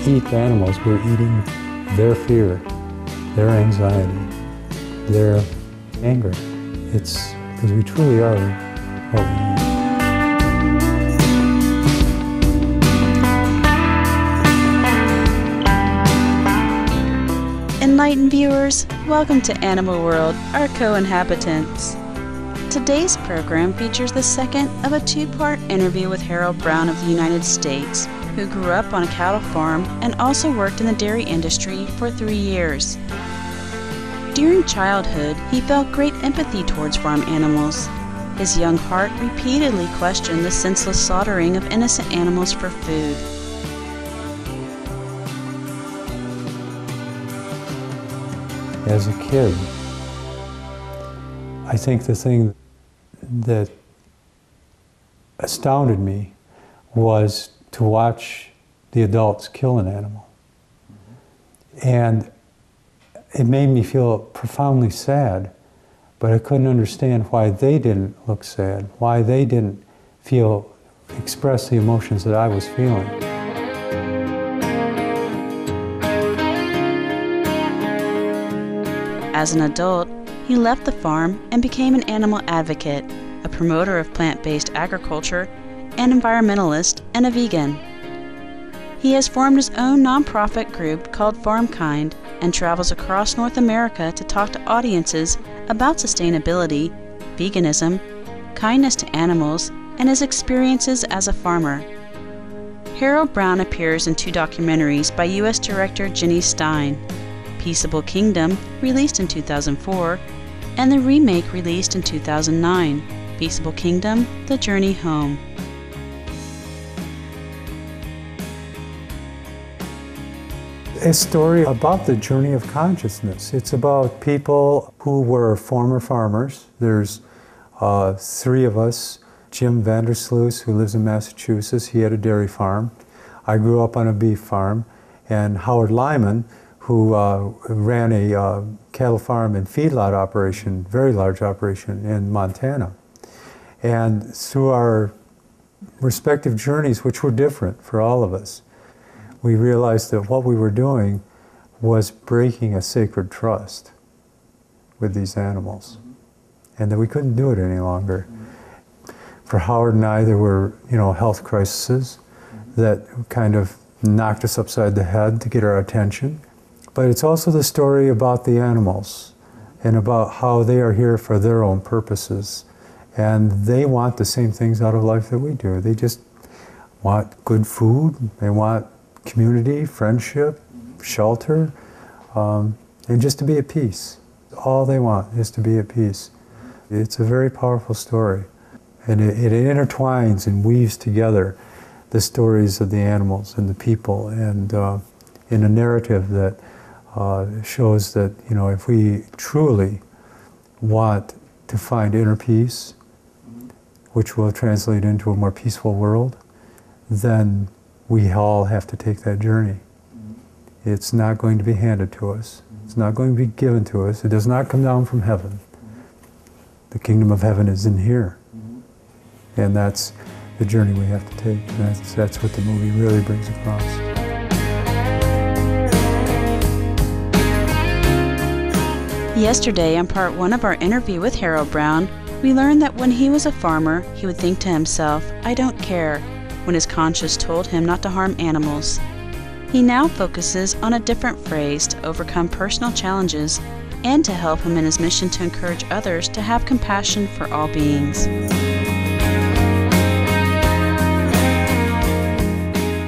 eat animals, we're eating their fear, their anxiety, their anger. It's because we truly are what we eat. Enlightened viewers, welcome to Animal World, our co-inhabitants. Today's program features the second of a two-part interview with Harold Brown of the United States, who grew up on a cattle farm and also worked in the dairy industry for 3 years. During childhood, he felt great empathy towards farm animals. His young heart repeatedly questioned the senseless slaughtering of innocent animals for food. As a kid, I think the thing that astounded me was to watch the adults kill an animal. And it made me feel profoundly sad, but I couldn't understand why they didn't look sad, why they didn't express the emotions that I was feeling. As an adult, he left the farm and became an animal advocate, a promoter of plant-based agriculture, an environmentalist, and a vegan. He has formed his own nonprofit group called FarmKind and travels across North America to talk to audiences about sustainability, veganism, kindness to animals, and his experiences as a farmer. Harold Brown appears in 2 documentaries by U.S. director Jenny Stein, Peaceable Kingdom, released in 2004, and the remake released in 2009, Peaceable Kingdom, The Journey Home. A story about the journey of consciousness. It's about people who were former farmers. There's 3 of us. Jim Vandersloot, who lives in Massachusetts, he had a dairy farm. I grew up on a beef farm. And Howard Lyman, who ran a cattle farm and feedlot operation, very large operation in Montana. And through our respective journeys, which were different for all of us, we realized that what we were doing was breaking a sacred trust with these animals, and that we couldn't do it any longer. For Howard and I, there were, health crises that kind of knocked us upside the head to get our attention. But it's also the story about the animals and about how they are here for their own purposes. And they want the same things out of life that we do. They just want good food, they want community, friendship, shelter, and just to be at peace. All they want is to be at peace. It's a very powerful story. And it intertwines and weaves together the stories of the animals and the people, and in a narrative that shows that, if we truly want to find inner peace, which will translate into a more peaceful world, then we all have to take that journey. It's not going to be handed to us. It's not going to be given to us. It does not come down from heaven. The kingdom of heaven is in here. And that's the journey we have to take. And that's what the movie really brings across. Yesterday, on part 1 of our interview with Harold Brown, we learned that when he was a farmer, he would think to himself, "I don't care," when his conscience told him not to harm animals. He now focuses on a different phrase to overcome personal challenges and to help him in his mission to encourage others to have compassion for all beings.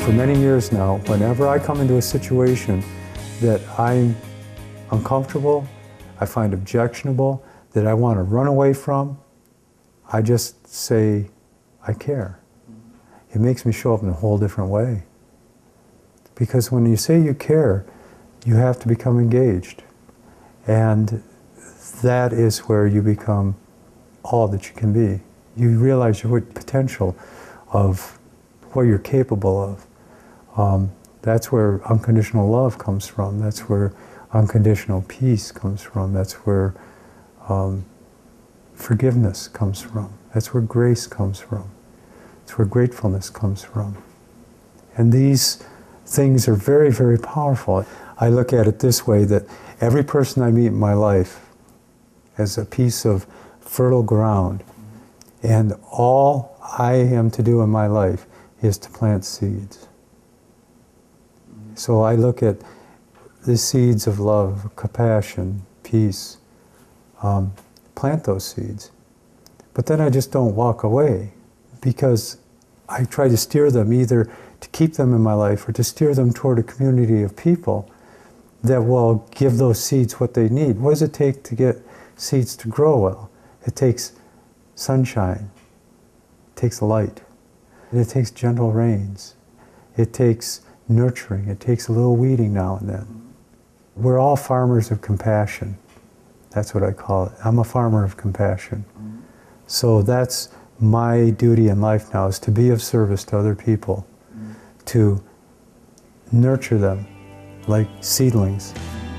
For many years now, whenever I come into a situation that I'm uncomfortable, I find objectionable, that I want to run away from, I just say, I care. It makes me show up in a whole different way. Because when you say you care, you have to become engaged. And that is where you become all that you can be. You realize your potential of what you're capable of. That's where unconditional love comes from. That's where unconditional peace comes from. That's where forgiveness comes from. That's where grace comes from. It's where gratefulness comes from. And these things are very, very powerful. I look at it this way, that every person I meet in my life as a piece of fertile ground, and all I am to do in my life is to plant seeds. So I look at the seeds of love, compassion, peace, plant those seeds. But then I just don't walk away, because I try to steer them, either to keep them in my life or to steer them toward a community of people that will give those seeds what they need. What does it take to get seeds to grow well? It takes sunshine, it takes light, and it takes gentle rains, it takes nurturing, it takes a little weeding now and then. We're all farmers of compassion. That's what I call it. I'm a farmer of compassion. So that's my duty in life now, is to be of service to other people, to nurture them like seedlings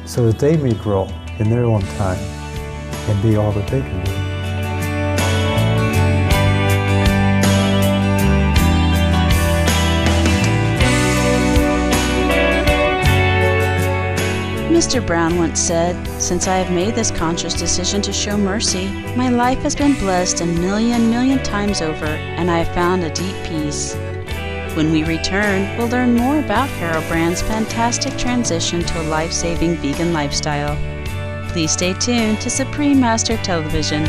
so that they may grow in their own time and be all that they can be. Mr. Brown once said, "Since I have made this conscious decision to show mercy, my life has been blessed a million times over, and I have found a deep peace." When we return, we'll learn more about Harold Brand's fantastic transition to a life-saving vegan lifestyle. Please stay tuned to Supreme Master Television.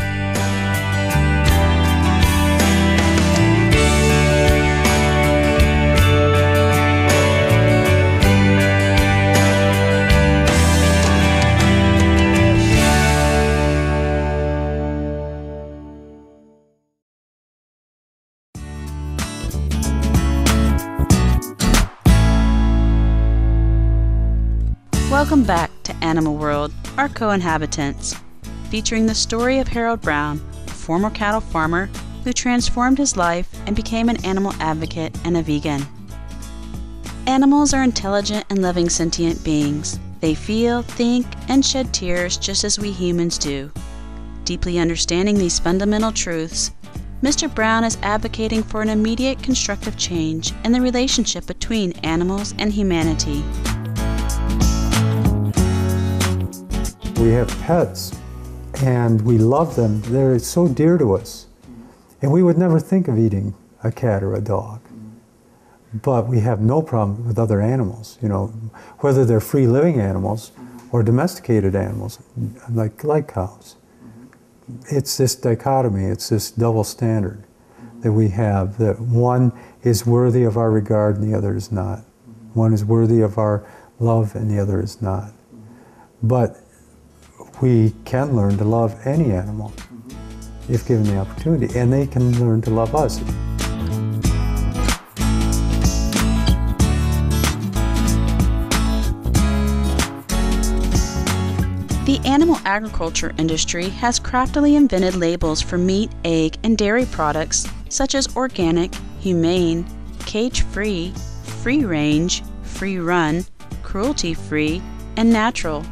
Welcome back to Animal World, our co-inhabitants, featuring the story of Harold Brown, a former cattle farmer who transformed his life and became an animal advocate and a vegan. Animals are intelligent and loving sentient beings. They feel, think, and shed tears just as we humans do. Deeply understanding these fundamental truths, Mr. Brown is advocating for an immediate constructive change in the relationship between animals and humanity. We have pets, and we love them. They're so dear to us. And we would never think of eating a cat or a dog. But we have no problem with other animals, whether they're free-living animals or domesticated animals, like cows. It's this dichotomy, it's this double standard that we have, that one is worthy of our regard and the other is not. One is worthy of our love and the other is not. But we can learn to love any animal if given the opportunity, and they can learn to love us. The animal agriculture industry has craftily invented labels for meat, egg, and dairy products such as organic, humane, cage-free, free-range, free-run, cruelty-free, and natural,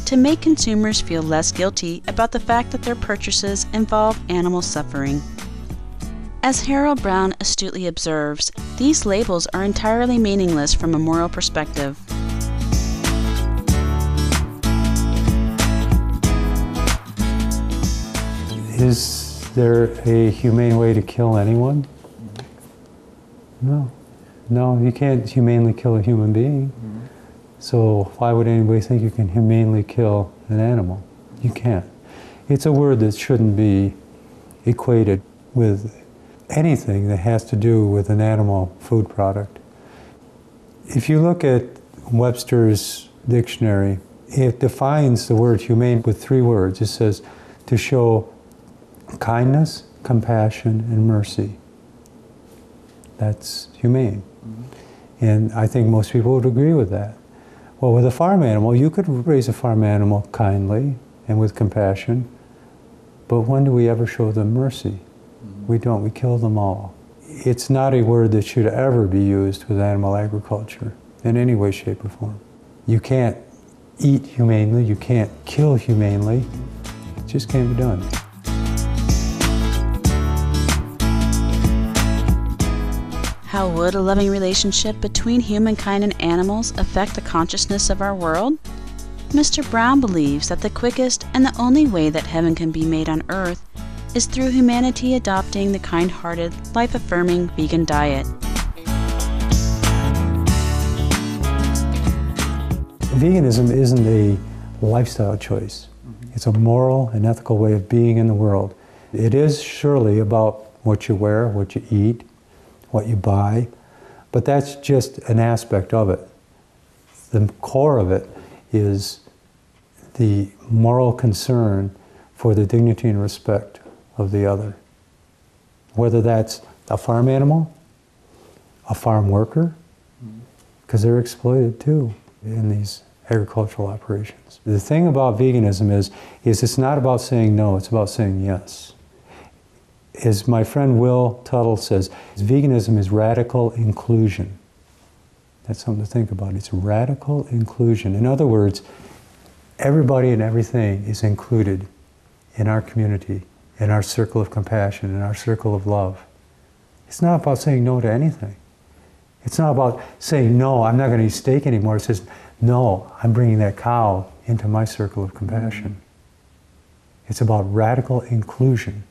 to make consumers feel less guilty about the fact that their purchases involve animal suffering. As Harold Brown astutely observes, these labels are entirely meaningless from a moral perspective. Is there a humane way to kill anyone? No. No, you can't humanely kill a human being. So why would anybody think you can humanely kill an animal? You can't. It's a word that shouldn't be equated with anything that has to do with an animal food product. If you look at Webster's dictionary, it defines the word humane with 3 words. It says to show kindness, compassion, and mercy. That's humane. And I think most people would agree with that. Well, with a farm animal, you could raise a farm animal kindly and with compassion, but when do we ever show them mercy? We don't. We kill them all. It's not a word that should ever be used with animal agriculture in any way, shape, or form. You can't eat humanely. You can't kill humanely. It just can't be done. How would a loving relationship between humankind and animals affect the consciousness of our world? Mr. Brown believes that the quickest and the only way that heaven can be made on earth is through humanity adopting the kind-hearted, life-affirming vegan diet. Veganism isn't a lifestyle choice. It's a moral and ethical way of being in the world. It is surely about what you wear, what you eat, what you buy, but that's just an aspect of it. The core of it is the moral concern for the dignity and respect of the other. Whether that's a farm animal, a farm worker, because they're exploited too in these agricultural operations. The thing about veganism is it's not about saying no, it's about saying yes. As my friend Will Tuttle says, veganism is radical inclusion. That's something to think about. It's radical inclusion. In other words, everybody and everything is included in our community, in our circle of compassion, in our circle of love. It's not about saying no to anything. It's not about saying, no, I'm not going to eat steak anymore. It says, no, I'm bringing that cow into my circle of compassion. It's about radical inclusion.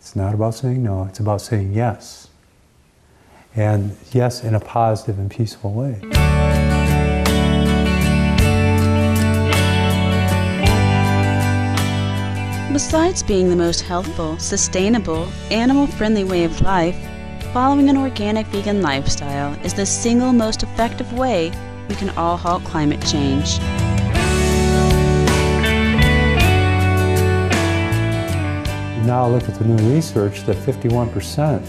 It's not about saying no, it's about saying yes. And yes in a positive and peaceful way. Besides being the most healthful, sustainable, animal-friendly way of life, following an organic vegan lifestyle is the single most effective way we can all halt climate change. Now look at the new research that 51%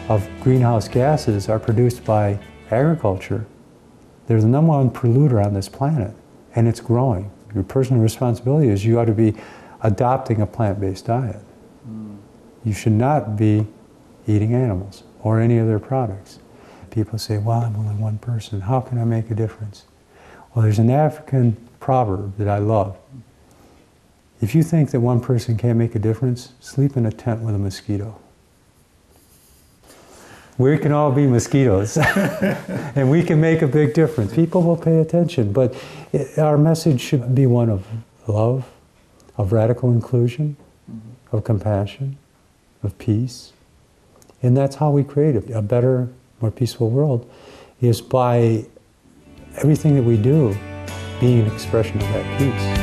of greenhouse gases are produced by agriculture. They're the number one polluter on this planet, and it's growing. Your personal responsibility is you ought to be adopting a plant-based diet. You should not be eating animals or any of their products. People say, well, I'm only one person. How can I make a difference? Well, there's an African proverb that I love. If you think that one person can't make a difference, sleep in a tent with a mosquito. We can all be mosquitoes, and we can make a big difference. People will pay attention, but our message should be one of love, of radical inclusion, of compassion, of peace. And that's how we create a better, more peaceful world, is by everything that we do being an expression of that peace.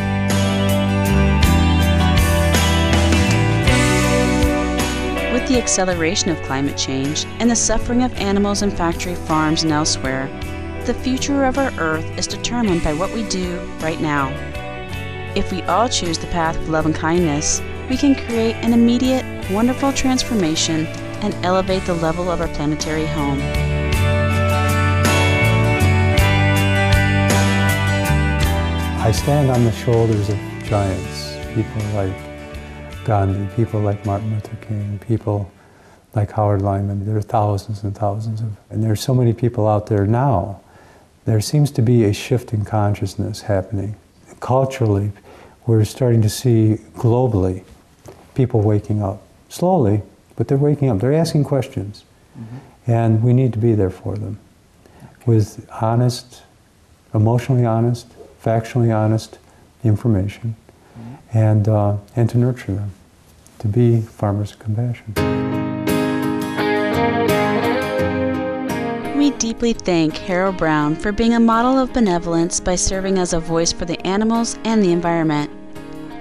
With the acceleration of climate change and the suffering of animals in factory farms and elsewhere, the future of our Earth is determined by what we do right now. If we all choose the path of love and kindness, we can create an immediate, wonderful transformation and elevate the level of our planetary home. I stand on the shoulders of giants, people like Gandhi, people like Martin Luther King, people like Howard Lyman. There are thousands and thousands of, and there are so many people out there now. There seems to be a shift in consciousness happening. Culturally, we're starting to see globally people waking up. Slowly, but they're waking up. They're asking questions. And we need to be there for them. With honest, emotionally honest, factually honest information. And to nurture them, to be farmers of compassion. We deeply thank Harold Brown for being a model of benevolence by serving as a voice for the animals and the environment.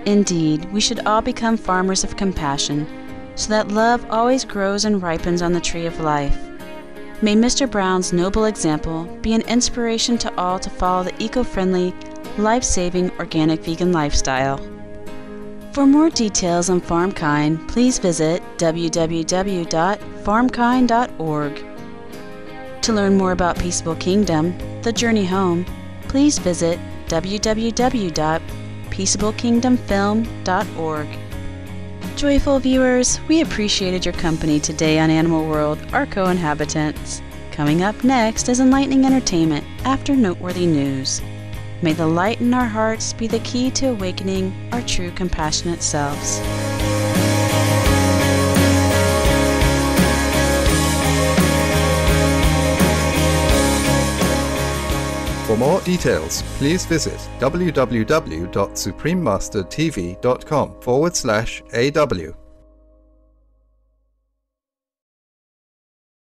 Indeed, we should all become farmers of compassion, so that love always grows and ripens on the tree of life. May Mr. Brown's noble example be an inspiration to all to follow the eco-friendly, life-saving organic vegan lifestyle. For more details on FarmKind, please visit www.farmkind.org. To learn more about Peaceable Kingdom, The Journey Home, please visit www.peaceablekingdomfilm.org. Joyful viewers, we appreciated your company today on Animal World, our co-inhabitants. Coming up next is enlightening entertainment after noteworthy news. May the light in our hearts be the key to awakening our true compassionate selves. For more details, please visit www.suprememastertv.com/AW.